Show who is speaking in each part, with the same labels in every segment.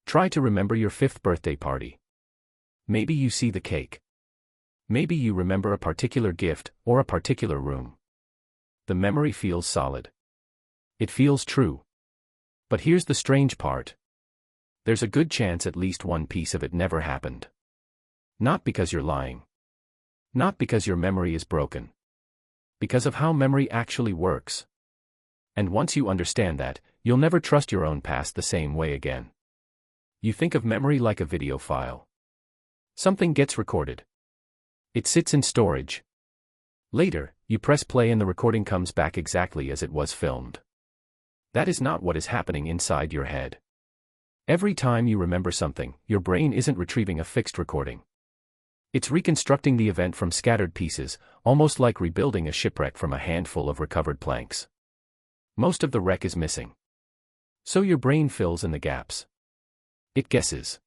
Speaker 1: Try to remember your 5th birthday party. Maybe you see the cake. Maybe you remember a particular gift or a particular room. The memory feels solid. It feels true. But here's the strange part. There's a good chance at least one piece of it never happened. Not because you're lying. Not because your memory is broken. Because of how memory actually works. And once you understand that, you'll never trust your own past the same way again. You think of memory like a video file. Something gets recorded. It sits in storage. Later, you press play and the recording comes back exactly as it was filmed. That is not what is happening inside your head. Every time you remember something, your brain isn't retrieving a fixed recording. It's reconstructing the event from scattered pieces, almost like rebuilding a shipwreck from a handful of recovered planks. Most of the wreck is missing. So your brain fills in the gaps. It guesses.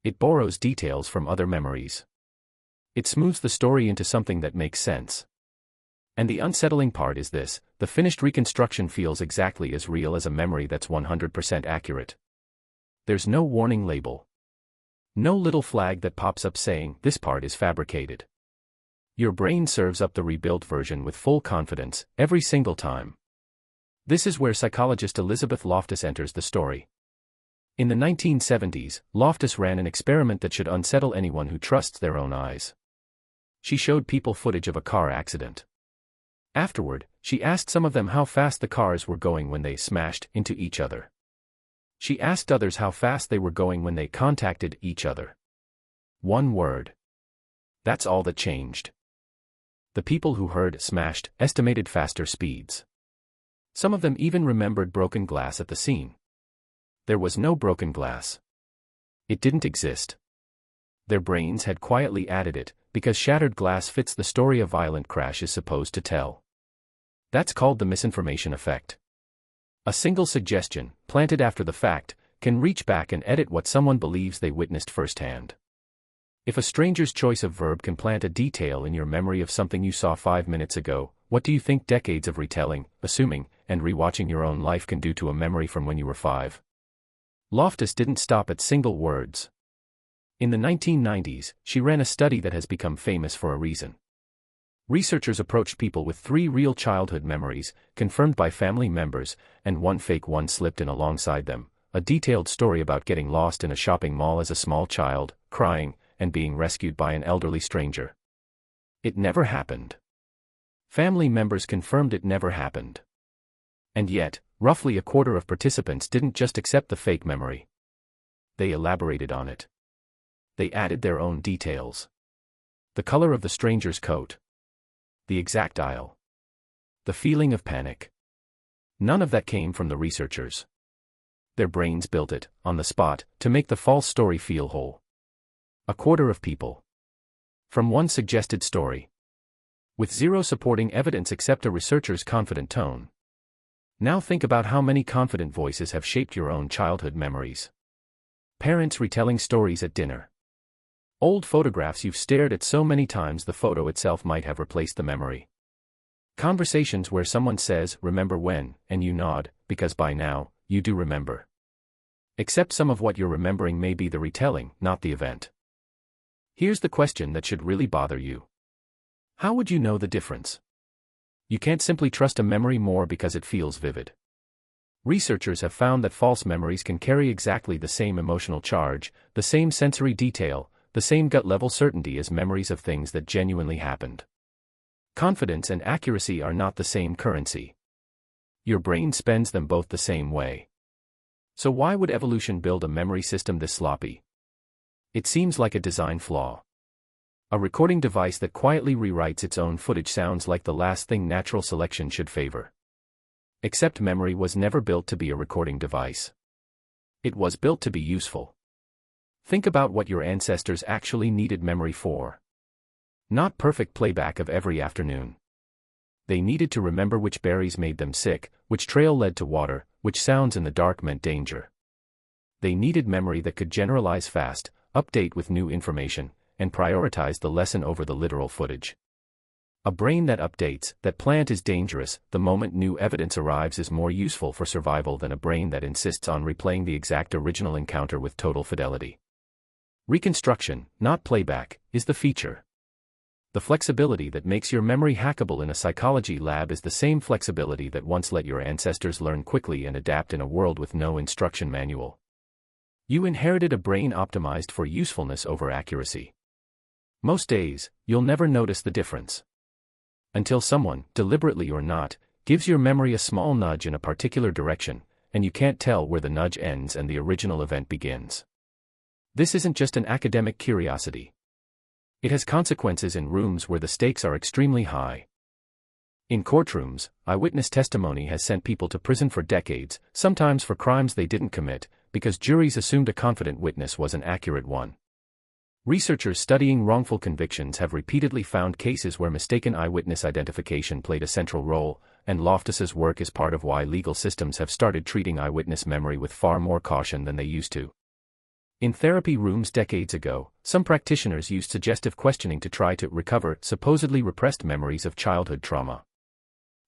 Speaker 1: It borrows details from other memories. It smooths the story into something that makes sense. And the unsettling part is this: the finished reconstruction feels exactly as real as a memory that's 100% accurate. There's no warning label. No little flag that pops up saying, "This part is fabricated." Your brain serves up the rebuilt version with full confidence, every single time. This is where psychologist Elizabeth Loftus enters the story. In the 1970s, Loftus ran an experiment that should unsettle anyone who trusts their own eyes. She showed people footage of a car accident. Afterward, she asked some of them how fast the cars were going when they smashed into each other. She asked others how fast they were going when they contacted each other. One word. That's all that changed. The people who heard "smashed" estimated faster speeds. Some of them even remembered broken glass at the scene. There was no broken glass. It didn't exist. Their brains had quietly added it, because shattered glass fits the story a violent crash is supposed to tell. That's called the misinformation effect. A single suggestion, planted after the fact, can reach back and edit what someone believes they witnessed firsthand. If a stranger's choice of verb can plant a detail in your memory of something you saw 5 minutes ago, what do you think decades of retelling, assuming, and rewatching your own life can do to a memory from when you were 5? Loftus didn't stop at single words. In the 1990s, she ran a study that has become famous for a reason. Researchers approached people with 3 real childhood memories, confirmed by family members, and 1 fake one slipped in alongside them, a detailed story about getting lost in a shopping mall as a small child, crying, and being rescued by an elderly stranger. It never happened. Family members confirmed it never happened. And yet, roughly a quarter of participants didn't just accept the fake memory. They elaborated on it. They added their own details. The color of the stranger's coat. The exact aisle. The feeling of panic. None of that came from the researchers. Their brains built it, on the spot, to make the false story feel whole. A quarter of people. From one suggested story. With 0 supporting evidence except a researcher's confident tone. Now think about how many confident voices have shaped your own childhood memories. Parents retelling stories at dinner. Old photographs you've stared at so many times the photo itself might have replaced the memory. Conversations where someone says, "Remember when," and you nod, because by now, you do remember. Except some of what you're remembering may be the retelling, not the event. Here's the question that should really bother you. How would you know the difference? You can't simply trust a memory more because it feels vivid. Researchers have found that false memories can carry exactly the same emotional charge, the same sensory detail, the same gut-level certainty as memories of things that genuinely happened. Confidence and accuracy are not the same currency. Your brain spends them both the same way. So why would evolution build a memory system this sloppy? It seems like a design flaw. A recording device that quietly rewrites its own footage sounds like the last thing natural selection should favor. Except memory was never built to be a recording device. It was built to be useful. Think about what your ancestors actually needed memory for. Not perfect playback of every afternoon. They needed to remember which berries made them sick, which trail led to water, which sounds in the dark meant danger. They needed memory that could generalize fast, update with new information, and prioritize the lesson over the literal footage. A brain that updates, that plant is dangerous, the moment new evidence arrives is more useful for survival than a brain that insists on replaying the exact original encounter with total fidelity. Reconstruction, not playback, is the feature. The flexibility that makes your memory hackable in a psychology lab is the same flexibility that once let your ancestors learn quickly and adapt in a world with no instruction manual. You inherited a brain optimized for usefulness over accuracy. Most days, you'll never notice the difference. Until someone, deliberately or not, gives your memory a small nudge in a particular direction, and you can't tell where the nudge ends and the original event begins. This isn't just an academic curiosity. It has consequences in rooms where the stakes are extremely high. In courtrooms, eyewitness testimony has sent people to prison for decades, sometimes for crimes they didn't commit, because juries assumed a confident witness was an accurate one. Researchers studying wrongful convictions have repeatedly found cases where mistaken eyewitness identification played a central role, and Loftus's work is part of why legal systems have started treating eyewitness memory with far more caution than they used to. In therapy rooms decades ago, some practitioners used suggestive questioning to try to recover supposedly repressed memories of childhood trauma.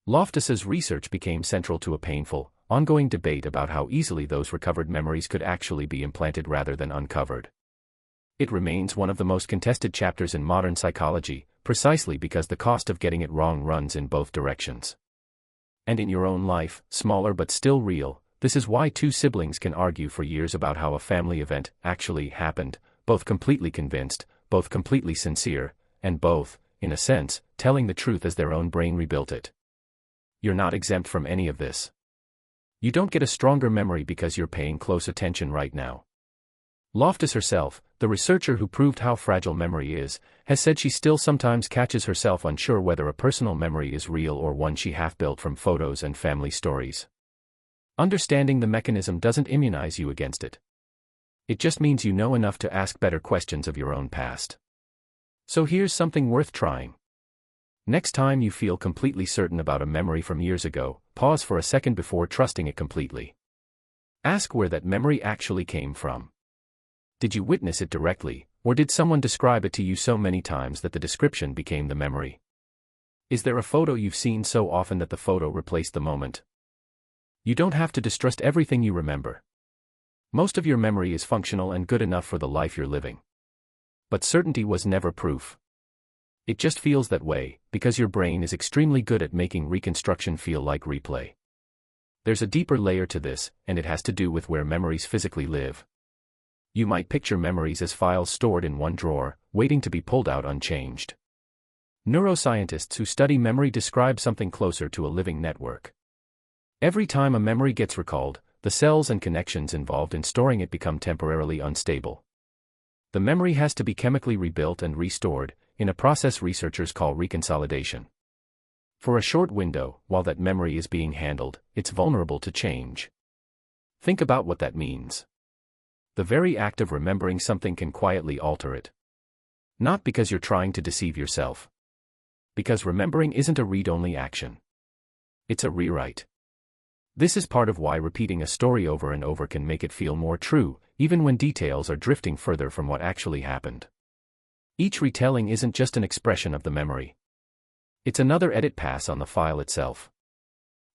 Speaker 1: Loftus's research became central to a painful, ongoing debate about how easily those recovered memories could actually be implanted rather than uncovered. It remains one of the most contested chapters in modern psychology, precisely because the cost of getting it wrong runs in both directions. And in your own life, smaller but still real, this is why two siblings can argue for years about how a family event actually happened, both completely convinced, both completely sincere, and both, in a sense, telling the truth as their own brain rebuilt it. You're not exempt from any of this. You don't get a stronger memory because you're paying close attention right now. Loftus herself, the researcher who proved how fragile memory is, has said she still sometimes catches herself unsure whether a personal memory is real or one she half-built from photos and family stories. Understanding the mechanism doesn't immunize you against it. It just means you know enough to ask better questions of your own past. So here's something worth trying. Next time you feel completely certain about a memory from years ago, pause for a second before trusting it completely. Ask where that memory actually came from. Did you witness it directly, or did someone describe it to you so many times that the description became the memory? Is there a photo you've seen so often that the photo replaced the moment? You don't have to distrust everything you remember. Most of your memory is functional and good enough for the life you're living. But certainty was never proof. It just feels that way, because your brain is extremely good at making reconstruction feel like replay. There's a deeper layer to this, and it has to do with where memories physically live. You might picture memories as files stored in one drawer, waiting to be pulled out unchanged. Neuroscientists who study memory describe something closer to a living network. Every time a memory gets recalled, the cells and connections involved in storing it become temporarily unstable. The memory has to be chemically rebuilt and restored, in a process researchers call reconsolidation. For a short window, while that memory is being handled, it's vulnerable to change. Think about what that means. The very act of remembering something can quietly alter it. Not because you're trying to deceive yourself. Because remembering isn't a read-only action. It's a rewrite. This is part of why repeating a story over and over can make it feel more true, even when details are drifting further from what actually happened. Each retelling isn't just an expression of the memory. It's another edit pass on the file itself.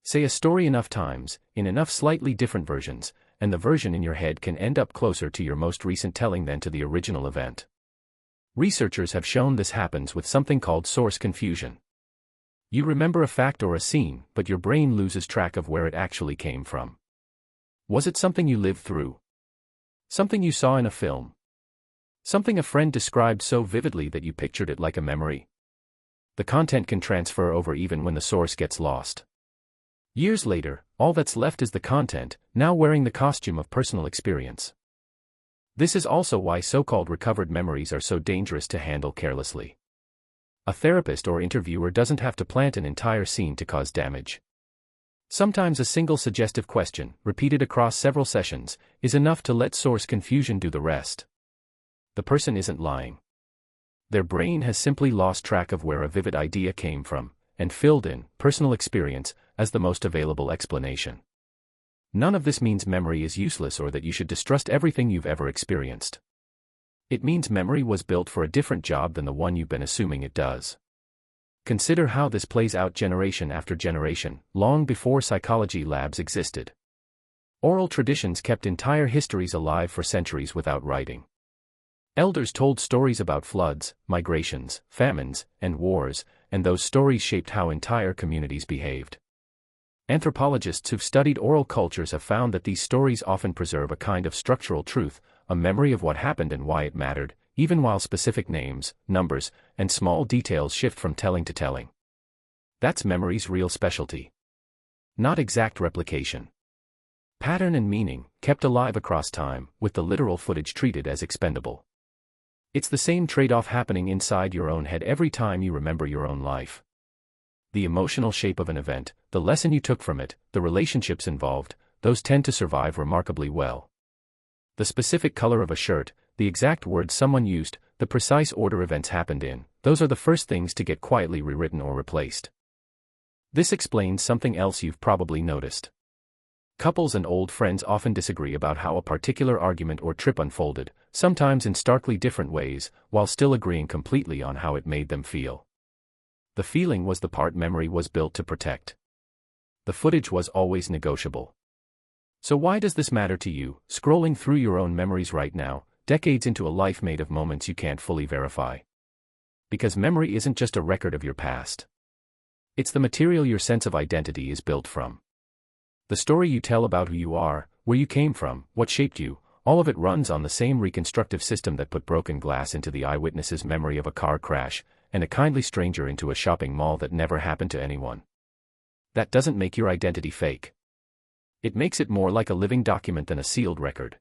Speaker 1: Say a story enough times, in enough slightly different versions, and the version in your head can end up closer to your most recent telling than to the original event. Researchers have shown this happens with something called source confusion. You remember a fact or a scene, but your brain loses track of where it actually came from. Was it something you lived through? Something you saw in a film? Something a friend described so vividly that you pictured it like a memory? The content can transfer over even when the source gets lost. Years later, all that's left is the content, now wearing the costume of personal experience. This is also why so-called recovered memories are so dangerous to handle carelessly. A therapist or interviewer doesn't have to plant an entire scene to cause damage. Sometimes a single suggestive question, repeated across several sessions, is enough to let source confusion do the rest. The person isn't lying. Their brain has simply lost track of where a vivid idea came from, and filled in personal experience as the most available explanation. None of this means memory is useless or that you should distrust everything you've ever experienced. It means memory was built for a different job than the one you've been assuming it does. Consider how this plays out generation after generation, long before psychology labs existed. Oral traditions kept entire histories alive for centuries without writing. Elders told stories about floods, migrations, famines, and wars, and those stories shaped how entire communities behaved. Anthropologists who've studied oral cultures have found that these stories often preserve a kind of structural truth, a memory of what happened and why it mattered, even while specific names, numbers, and small details shift from telling to telling. That's memory's real specialty. Not exact replication. Pattern and meaning, kept alive across time, with the literal footage treated as expendable. It's the same trade-off happening inside your own head every time you remember your own life. The emotional shape of an event, the lesson you took from it, the relationships involved, those tend to survive remarkably well. The specific color of a shirt, the exact words someone used, the precise order events happened in, those are the first things to get quietly rewritten or replaced. This explains something else you've probably noticed. Couples and old friends often disagree about how a particular argument or trip unfolded, sometimes in starkly different ways, while still agreeing completely on how it made them feel. The feeling was the part memory was built to protect. The footage was always negotiable. So why does this matter to you, scrolling through your own memories right now, decades into a life made of moments you can't fully verify? Because memory isn't just a record of your past. It's the material your sense of identity is built from. The story you tell about who you are, where you came from, what shaped you, all of it runs on the same reconstructive system that put broken glass into the eyewitness's memory of a car crash, and a kindly stranger into a shopping mall that never happened to anyone. That doesn't make your identity fake. It makes it more like a living document than a sealed record.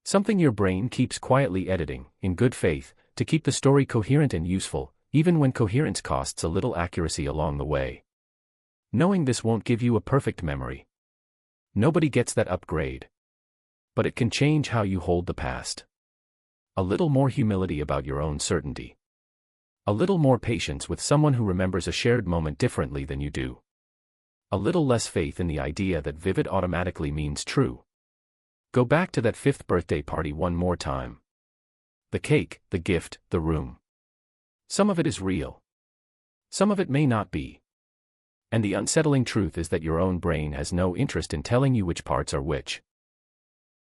Speaker 1: Something your brain keeps quietly editing, in good faith, to keep the story coherent and useful, even when coherence costs a little accuracy along the way. Knowing this won't give you a perfect memory. Nobody gets that upgrade. But it can change how you hold the past. A little more humility about your own certainty. A little more patience with someone who remembers a shared moment differently than you do. A little less faith in the idea that vivid automatically means true. Go back to that 5th birthday party one more time. The cake, the gift, the room. Some of it is real. Some of it may not be. And the unsettling truth is that your own brain has no interest in telling you which parts are which.